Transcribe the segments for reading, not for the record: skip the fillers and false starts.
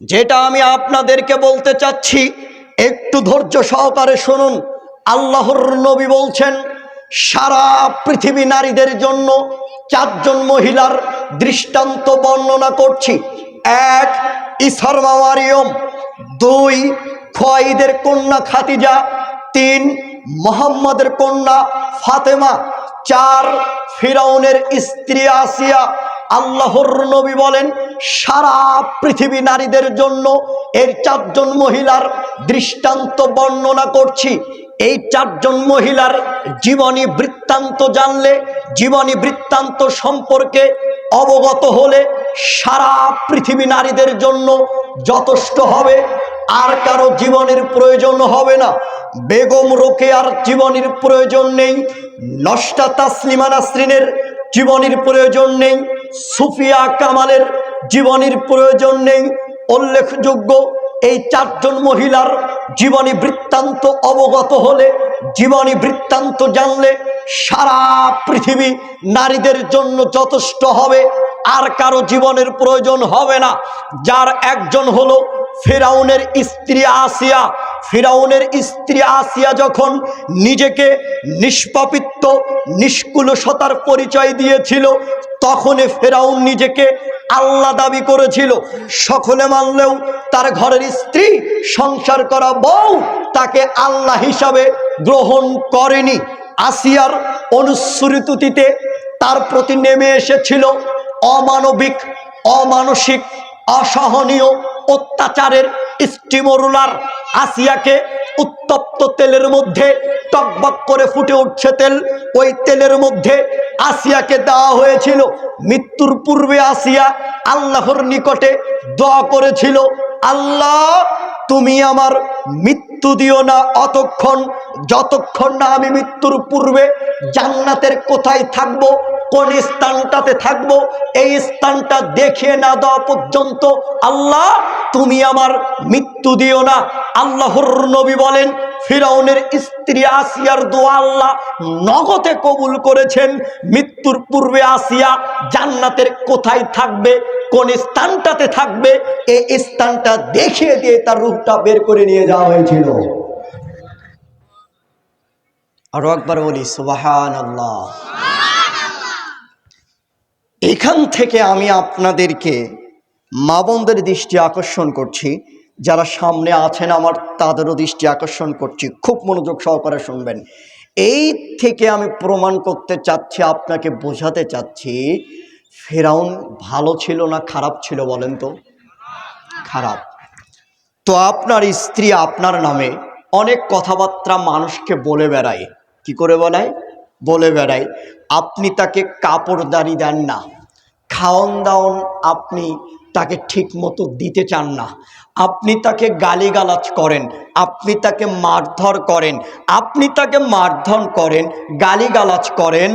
যেটা আমি আপনাদেরকে বলতে চাচ্ছি একটু ধৈর্য সহকারে শুনুন। আল্লাহর নবী বলছেন, সারা পৃথিবী নারীদের জন্য চারজন মহিলার দৃষ্টান্ত বর্ণনা করছি। এক, ঈসার মা মারিয়ম। দুই, খুয়াইদের কন্যা খাদিজা। তিন, মুহাম্মাদের কন্যা ফাতেমা। চার, ফিরাউনের স্ত্রী আসিয়া। আল্লাহর নবী বলেন, সারা পৃথিবী নারীদের জন্য এর চারজন মহিলার দৃষ্টান্ত বর্ণনা করছি। এই চারজন মহিলার জীবনী বৃত্তান্ত জানলে, জীবনী বৃত্তান্ত সম্পর্কে অবগত হলে সারা পৃথিবী নারীদের জন্য যথেষ্ট হবে, আর কারো জীবনের প্রয়োজন হবে না। বেগম রোকেয়ার জীবনীর প্রয়োজন নেই, নস্টা তাসলিমা নাসরিনের জীবনীর প্রয়োজন নেই, সুফিয়া কামালের জীবনীর প্রয়োজন নেই। উল্লেখযোগ্য এই চারজন মহিলার জীবনী বৃত্তান্ত অবগত হলে, জীবনী বৃত্তান্ত জানলে সারা পৃথিবী নারীদের জন্য যথেষ্ট হবে, আর কারো জীবনের প্রয়োজন হবে না। যার একজন হলো ফিরাউনের স্ত্রী আসিয়া। ফিরাউনের স্ত্রী আসিয়া যখন নিজেকে নিষ্পাপিত্ব, নিষ্কুলসতার পরিচয় দিয়েছিল, তখনই ফিরাউন নিজেকে আল্লাহ দাবি করেছিল। সকলে মানলেও তার ঘরের স্ত্রী, সংসার করা বউ তাকে আল্লাহ হিসাবে গ্রহণ করেনি। আসিয়ার অনুসৃতিতে তার প্রতি নেমে এসেছিল অমানবিক, অমানসিক, অসহনীয় অত্যাচারের স্টিমরুলার। আসিয়াকে উত্তপ্ত তেলের মধ্যে টকবক করে ফুটে উঠছে তেল, ওই তেলের মধ্যে আসিয়াকে দেওয়া হয়েছিল। মৃত্যুর পূর্বে আসিয়া আল্লাহর নিকটে দোয়া করেছিল, আল্লাহ তুমি আমার মৃত্যু দিও না অতক্ষণ যতক্ষণ না আমি মৃত্যুর পূর্বে জান্নাতের কোথায় থাকবো, কোন স্থানটাতে থাকবো, এই স্থানটা দেখিয়ে না দেওয়া পর্যন্ত আল্লাহ তুমি আমার মৃত্যু দিও না। আল্লাহর নবী বলেন, ফিরাউনের স্ত্রী আসিয়ার দোয়া আল্লাহ নগদে কবুল করেছেন। মৃত্যুর পূর্বে আসিয়া জান্নাতের কোথায় থাকবে, কোন স্থানটাতে থাকবে, এই স্থানটা দেখিয়ে দিয়ে তার রূহটা বের করে নিয়ে যাওয়া হয়েছিল। আরো একবার বলি সুবহানাল্লাহ। এখান থেকে আমি আপনাদেরকে মা বোনদের দৃষ্টি আকর্ষণ করছি, যারা সামনে আছেন আমার তাদেরও দৃষ্টি আকর্ষণ করছি, খুব মনোযোগ সহকারে শুনবেন। এই থেকে আমি প্রমাণ করতে চাচ্ছি, আপনাকে বোঝাতে চাচ্ছি, ফিরাউন ভালো ছিল না খারাপ ছিল বলেন তো? খারাপ। তো আপনার স্ত্রী আপনার নামে অনেক কথাবার্তা মানুষকে বলে বেড়ায়। কি করে বলায়? বলে বেড়ায়। আপনি তাকে কাপড়দারি দেন না, খাওয়ন দাওন আপনি তাকে ঠিক মতো দিতে চান না, আপনি তাকে গালিগালাজ করেন, আপনি তাকে মারধর করেন, আপনি তাকে মারধর করেন, গালিগালাজ করেন,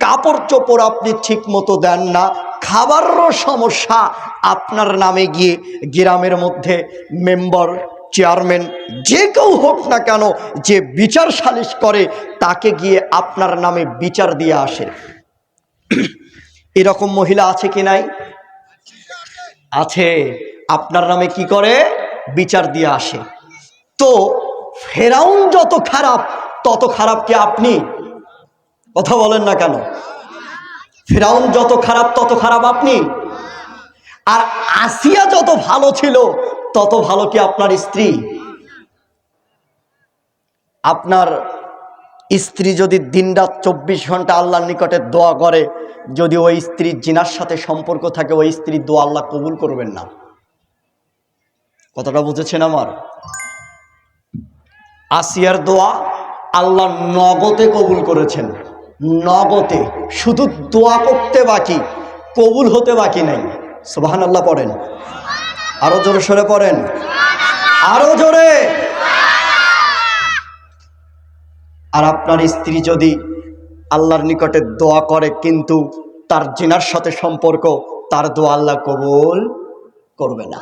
কাপড় চোপড় আপনি ঠিক মতো দেন না, খাবারেরও সমস্যা। আপনার নামে গিয়ে গ্রামের মধ্যে মেম্বার, চেয়ারম্যান, যে কেউ হোক না কেন, যে বিচার সালিশ করে তাকে গিয়ে আপনার নামে বিচার দিয়ে আসে। এরকম মহিলা আছে কি নাই? আছে। আপনার নামে কি করে? বিচার দিয়ে আসে। তো ফেরাউন যত খারাপ, তত খারাপ কি আপনি? কথা বলেন না কেন? ফেরাউন যত খারাপ, তত খারাপ আপনি? আর আসিয়া যত ভালো ছিল, তত ভালো কি আপনার স্ত্রী? আপনার স্ত্রী যদি দিনরাত 24 ঘন্টা আল্লাহর নিকটে দোয়া করে, যদি ওই স্ত্রীর জিনার সাথে সম্পর্ক থাকে, ওই স্ত্রীর দোয়া আল্লাহ কবুল করবেন না। কথাটা বুঝেছেন আমার? আসিয়ার দোয়া আল্লাহ নগদে কবুল করেছেন, নগদে। শুধু দোয়া করতে বাকি, কবুল হতে বাকি নাই। সুবহানাল্লাহ পড়েন, আরো জোরে সরে পড়েন, আরো জোরে। আর আপনার স্ত্রী যদি আল্লাহর নিকটে দোয়া করে কিন্তু তার জিনার সাথে সম্পর্ক, তার দোয়া আল্লাহ কবুল করবে না।